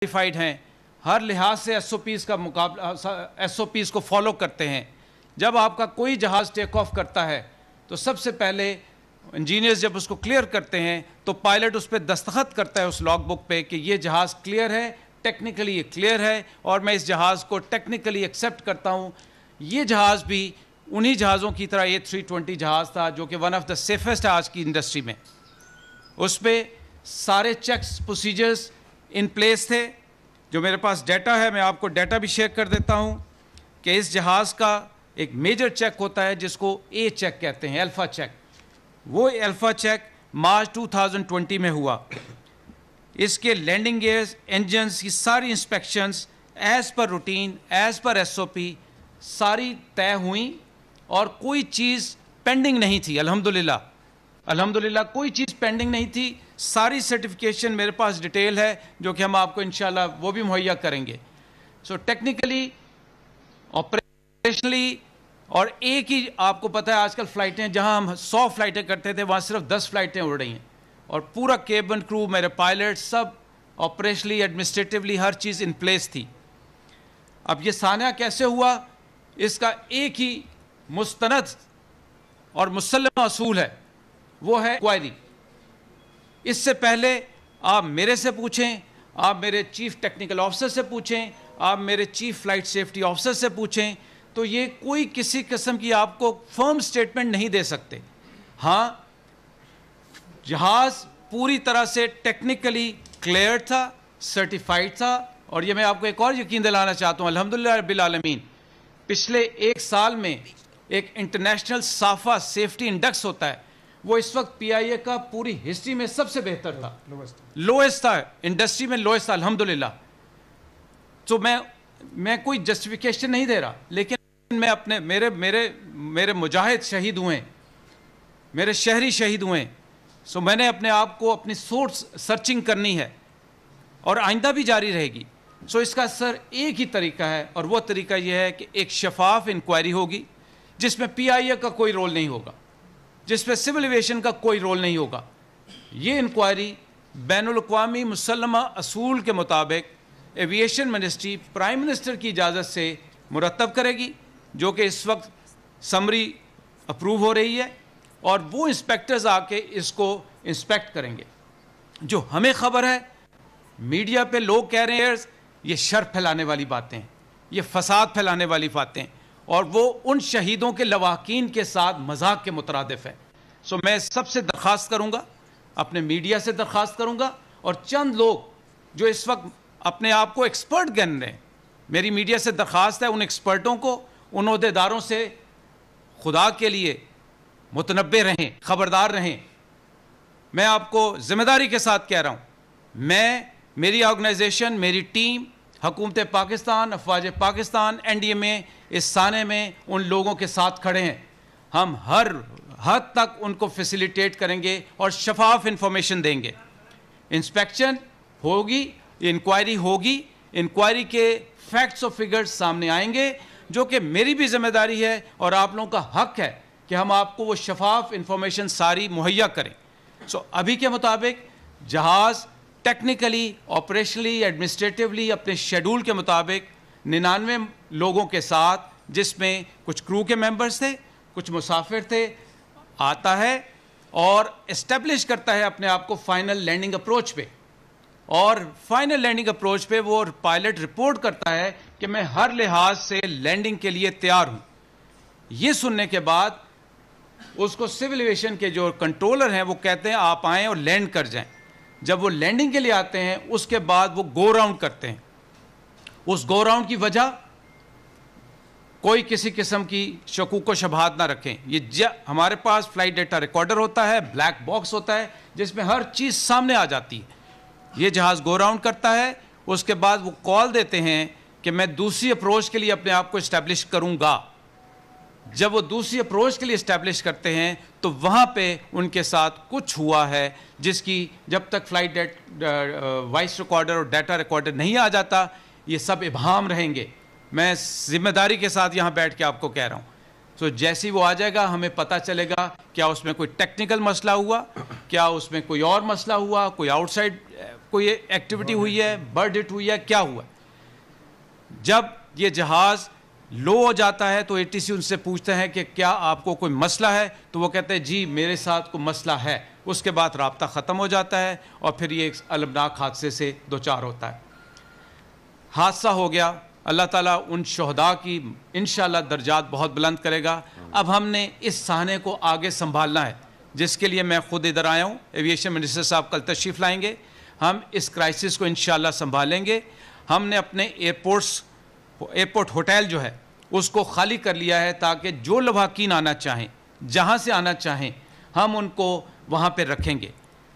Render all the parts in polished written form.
Certified ہیں, ہر لحاظ سے ایس او پیز کا مقابلہ ایس او پیز کو فالو کرتے ہیں. جب آپ کا کوئی جہاز ٹیک آف کرتا ہے تو سب سے پہلے انجینئرز جب اس کو کلیئر کرتے ہیں تو پائلٹ اس پہ دستخط کرتا ہے اس لاگ بک پہ کہ یہ جہاز کلیئر ہے, ٹیکنیکلی یہ کلیئر ہے اور میں اس جہاز کو ٹیکنیکلی ایکسیپٹ کرتا ہوں. یہ جہاز بھی انہی جہازوں کی طرح A320 جہاز تھا جو کہ ون آف دا سیفسٹ ہے آج کی انڈسٹری میں. اس پہ سارے چیکس پروسیجرز ان پلیس تھے. جو میرے پاس ڈیٹا ہے میں آپ کو ڈیٹا بھی شیئر کر دیتا ہوں کہ اس جہاز کا ایک میجر چیک ہوتا ہے جس کو اے چیک کہتے ہیں, الفا چیک. وہ الفا چیک مارچ 2020 میں ہوا. اس کے لینڈنگ گیئرز, انجنز کی ساری inspections as per routine, as per S O P ساری طے ہوئیں اور کوئی چیز پینڈنگ نہیں تھی. الحمدللہ کوئی چیز پینڈنگ نہیں تھی. ساری سرٹیفکیشن میرے پاس ڈیٹیل ہے جو کہ ہم آپ کو انشاءاللہ وہ بھی مہیا کریں گے. سو ٹیکنیکلی, آپریشنلی, اور ایک ہی آپ کو پتہ ہے آج کل فلائٹیں جہاں ہم 100 فلائٹیں کرتے تھے وہاں صرف 10 فلائٹیں اڑ رہی ہیں اور پورا کیبن کرو, میرے پائلٹ, سب آپریشنلی ایڈمنسٹریٹولی ہر چیز ان پلیس تھی. اب یہ سانحہ کیسے ہوا, اس کا ایک ہی مستند اور مسلمہ اصول ہے, وہ ہے انکوائری. اس سے پہلے آپ میرے سے پوچھیں, آپ میرے چیف ٹیکنیکل آفیسر سے پوچھیں, آپ میرے چیف فلائٹ سیفٹی آفیسر سے پوچھیں, تو یہ کوئی کسی قسم کی آپ کو فرم سٹیٹمنٹ نہیں دے سکتے. ہاں, جہاز پوری طرح سے ٹیکنیکلی کلیئر تھا, سرٹیفائڈ تھا. اور یہ میں آپ کو ایک اور یقین دلانا چاہتا ہوں, الحمدللہ رب العالمین, پچھلے ایک سال میں ایک انٹرنیشنل صافہ سیفٹی انڈیکس ہوتا ہے, وہ اس وقت پی آئی اے کا پوری ہسٹری میں سب سے بہتر تھا, لوئسٹ تھا, انڈسٹری میں لوئسٹ تھا الحمدللہ. تو میں کوئی جسٹیفیکیشن نہیں دے رہا, لیکن میں اپنے میرے مجاہد شہید ہوئے, میرے شہری شہید ہوئے. سو میں نے اپنے آپ کو اپنی سورس سرچنگ کرنی ہے اور آئندہ بھی جاری رہے گی. سو اس کا سر ایک ہی طریقہ ہے اور وہ طریقہ یہ ہے کہ ایک شفاف انکوائری ہوگی جس میں پی آئی اے کا کوئی رول نہیں ہوگا, جس پہ سول ایویشن کا کوئی رول نہیں ہوگا. یہ انکوائری بین الاقوامی مسلمہ اصول کے مطابق ایویشن منسٹری پرائم منسٹر کی اجازت سے مرتب کرے گی, جو کہ اس وقت سمری اپروو ہو رہی ہے, اور وہ انسپیکٹرز آ کے اس کو انسپیکٹ کریں گے. جو ہمیں خبر ہے, میڈیا پہ لوگ کہہ رہے ہیں یہ شر پھیلانے والی باتیں, یہ فساد پھیلانے والی باتیں, اور وہ ان شہیدوں کے لواحقین کے ساتھ مذاق کے مترادف ہے. سو میں سب سے درخواست کروں گا, اپنے میڈیا سے درخواست کروں گا, اور چند لوگ جو اس وقت اپنے آپ کو ایکسپرٹ گن رہے ہیں, میری میڈیا سے درخواست ہے ان ایکسپرٹوں کو, ان عہدیداروں سے خدا کے لیے متنبہ رہیں, خبردار رہیں. میں آپ کو ذمہ داری کے ساتھ کہہ رہا ہوں, میری آرگنائزیشن, میری ٹیم, حکومت پاکستان, افواج پاکستان, این ڈی ایم اے اس سانحے میں ان لوگوں کے ساتھ کھڑے ہیں. ہم ہر حد تک ان کو فیسیلیٹیٹ کریں گے اور شفاف انفارمیشن دیں گے. انسپیکشن ہوگی, انکوائری ہوگی, انکوائری کے فیکٹس اور فگرز سامنے آئیں گے, جو کہ میری بھی ذمہ داری ہے اور آپ لوگوں کا حق ہے کہ ہم آپ کو وہ شفاف انفارمیشن ساری مہیا کریں. سو ابھی کے مطابق جہاز ٹیکنیکلی, آپریشنلی, ایڈمنسٹریٹولی اپنے شیڈول کے مطابق 99 لوگوں کے ساتھ, جس میں کچھ کرو کے ممبرز تھے, کچھ مسافر تھے, آتا ہے اور اسٹیبلش کرتا ہے اپنے آپ کو فائنل لینڈنگ اپروچ پہ. اور فائنل لینڈنگ اپروچ پہ وہ پائلٹ رپورٹ کرتا ہے کہ میں ہر لحاظ سے لینڈنگ کے لیے تیار ہوں. یہ سننے کے بعد اس کو سول ایویشن کے جو کنٹرولر ہیں وہ کہتے ہیں آپ آئیں اور لینڈ کر جائیں. جب وہ لینڈنگ کے لیے آتے ہیں اس کے بعد وہ گو راؤنڈ کرتے ہیں. اس گو راؤنڈ کی وجہ کوئی کسی قسم کی شکوک و شبہات نہ رکھیں. یہ ہمارے پاس فلائٹ ڈیٹا ریکارڈر ہوتا ہے, بلیک باکس ہوتا ہے جس میں ہر چیز سامنے آ جاتی ہے. یہ جہاز گو راؤنڈ کرتا ہے, اس کے بعد وہ کال دیتے ہیں کہ میں دوسری اپروچ کے لیے اپنے آپ کو اسٹیبلش کروں گا. جب وہ دوسری اپروچ کے لیے اسٹیبلش کرتے ہیں تو وہاں پہ ان کے ساتھ کچھ ہوا ہے جس کی جب تک فلائٹ وائس ریکارڈر اور ڈیٹا ریکارڈر نہیں آ جاتا یہ سب ابہام رہیں گے. میں ذمہ داری کے ساتھ یہاں بیٹھ کے آپ کو کہہ رہا ہوں. تو جیسے ہی وہ آ جائے گا ہمیں پتہ چلے گا کیا اس میں کوئی ٹیکنیکل مسئلہ ہوا, کیا اس میں کوئی اور مسئلہ ہوا, کوئی آؤٹ سائڈ کوئی ایکٹیویٹی ہوئی ہے, برڈ ہٹ ہوئی ہے, کیا ہوا. جب یہ جہاز لو ہو جاتا ہے تو ATC ان سے پوچھتے ہیں کہ کیا آپ کو کوئی مسئلہ ہے, تو وہ کہتے ہیں جی میرے ساتھ کوئی مسئلہ ہے. اس کے بعد رابطہ ختم ہو جاتا ہے اور پھر یہ ایک المناک حادثے سے دوچار ہوتا ہے. حادثہ ہو گیا, اللہ تعالیٰ ان شہداء کی انشاءاللہ درجات بہت بلند کرے گا. اب ہم نے اس سہنے کو آگے سنبھالنا ہے, جس کے لیے میں خود ادھر آیا ہوں. ایویشن منسٹر صاحب کل تشریف لائیں گے. ہم اس کرائسس کو انشاءاللہ سنبھالیں گے. ہم نے اپنے ایئرپورٹ ہوٹل جو ہے اس کو خالی کر لیا ہے تاکہ جو لواحقین آنا چاہیں, جہاں سے آنا چاہیں, ہم ان کو وہاں پہ رکھیں گے.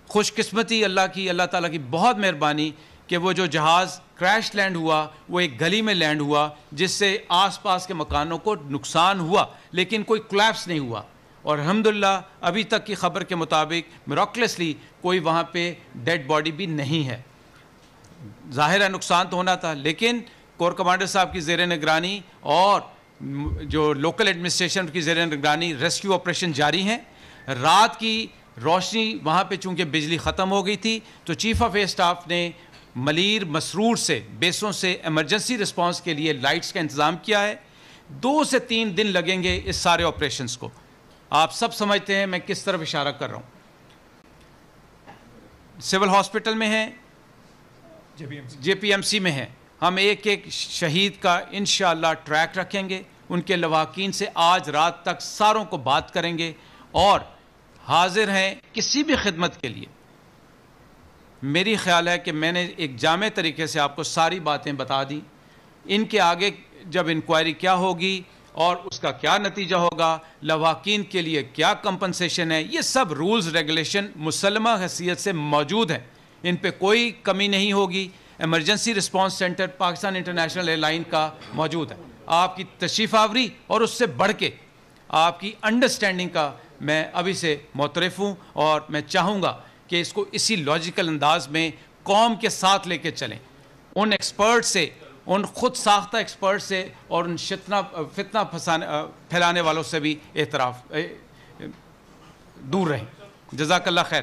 خوش قسمتی اللہ تعالیٰ کی بہت مہربانی کہ وہ جو جہاز کریش لینڈ ہوا وہ ایک گلی میں لینڈ ہوا, جس سے آس پاس کے مکانوں کو نقصان ہوا لیکن کوئی کولیپس نہیں ہوا. اور الحمدللہ ابھی تک کی خبر کے مطابق میراکلسلی کوئی وہاں پہ ڈیڈ باڈی بھی نہیں ہے. ظاہر ہے نقصان تو ہونا تھا, لیکن کور کمانڈر صاحب کی زیر نگرانی اور جو لوکل ایڈمنسٹریشن کی زیر نگرانی ریسکیو آپریشن جاری ہیں. رات کی روشنی وہاں پہ چونکہ بجلی ختم ہو گئی تھی تو چیف آف ایئر اسٹاف نے ملیر مسرور سے بیسوں سے ایمرجنسی رسپانس کے لیے لائٹس کا انتظام کیا ہے. 2 سے 3 دن لگیں گے اس سارے آپریشنز کو. آپ سب سمجھتے ہیں میں کس طرف اشارہ کر رہا ہوں. سول ہاسپٹل میں ہیں, JPMC میں ہیں. ہم ایک ایک شہید کا انشاءاللہ ٹریک رکھیں گے, ان کے لواحقین سے آج رات تک ساروں کو بات کریں گے اور حاضر ہیں کسی بھی خدمت کے لیے. میری خیال ہے کہ میں نے ایک جامع طریقے سے آپ کو ساری باتیں بتا دیں. ان کے آگے جب انکوائری کیا ہوگی اور اس کا کیا نتیجہ ہوگا, لواحقین کے لیے کیا کمپنسیشن ہے, یہ سب رولز ریگولیشن مسلمہ حیثیت سے موجود ہیں, ان پہ کوئی کمی نہیں ہوگی. Emergency response centre Pakistan international air line کا موجود ہے. آپ کی تشریف آوری اور اس سے بڑھ کے آپ کی انڈرسٹینڈنگ کا میں ابھی سے معترف ہوں, اور میں چاہوں گا کہ اس کو اسی لاجیکل انداز میں قوم کے ساتھ لے کے چلیں. ان ایکسپرٹ سے, ان خود ساختہ ایکسپرٹ سے اور ان فتنہ پھیلانے والوں سے بھی اعتراف دور رہیں. جزاک اللہ خیر.